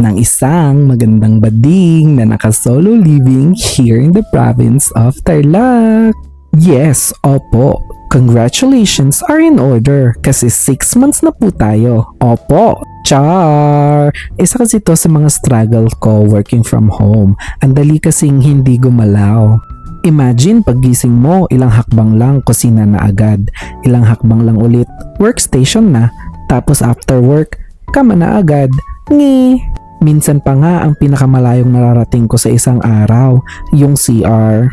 ng isang magandang bading na naka-solo living here in the province of Tarlac. Yes, opo. Congratulations are in order kasi 6 months na po tayo. Opo, char! Isa kasi to sa mga struggle ko working from home. Ang dali kasing hindi gumalaw. Imagine paggising mo, ilang hakbang lang kusina na agad. Ilang hakbang lang ulit, workstation na. Tapos after work, kama na agad. Ngi! Minsan pa nga ang pinakamalayong nararating ko sa isang araw, yung CR.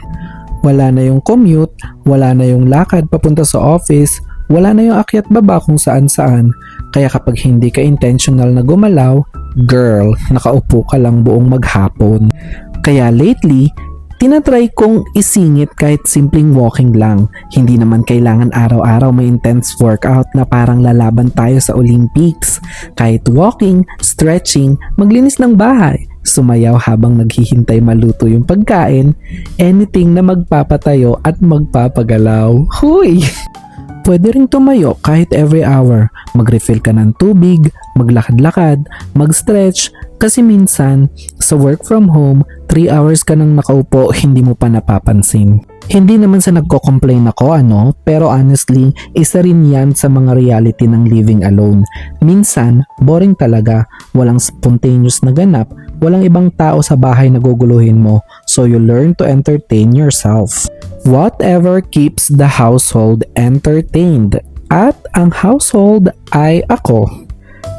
Wala na yung commute, wala na yung lakad papunta sa office, wala na yung akyat baba kung saan-saan. Kaya kapag hindi ka intentional na gumalaw, girl, nakaupo ka lang buong maghapon. Kaya lately, tinatry kong isingit kahit simpleng walking lang. Hindi naman kailangan araw-araw may intense workout na parang lalaban tayo sa Olympics. Kahit walking, stretching, maglinis ng bahay, sumayaw habang naghihintay maluto yung pagkain, anything na magpapatayo at magpapagalaw. Huy! Pwede rin tumayo kahit every hour, mag-refill ka ng tubig, maglakad-lakad, mag-stretch, kasi minsan sa work from home, 3 hours ka nang nakaupo, hindi mo pa napapansin. Hindi naman sa nagko-complain ako pero honestly, isa rin yan sa mga reality ng living alone. Minsan, boring talaga, walang spontaneous na ganap, walang ibang tao sa bahay na guguluhin mo, so you learn to entertain yourself. Whatever keeps the household entertained. At ang household ay ako.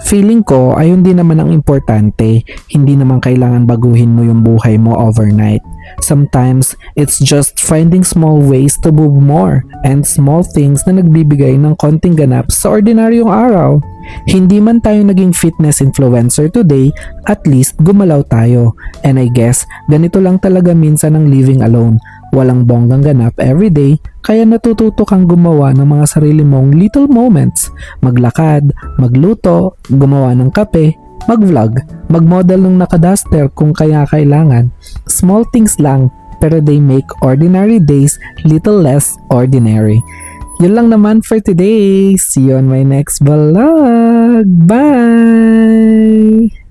Feeling ko, ayun din naman ang importante. Hindi naman kailangan baguhin mo yung buhay mo overnight. Sometimes, it's just finding small ways to move more and small things na nagbibigay ng konting ganap sa ordinaryong araw. Hindi man tayo naging fitness influencer today, at least gumalaw tayo. And I guess, ganito lang talaga minsan ang living alone. Walang bonggang ganap everyday, kaya natututo kang gumawa ng mga sarili mong little moments. Maglakad, magluto, gumawa ng kape, mag-vlog, mag-model ng nakaduster kung kaya kailangan. Small things lang, pero they make ordinary days little less ordinary. Yun lang naman for today. See you on my next vlog. Bye!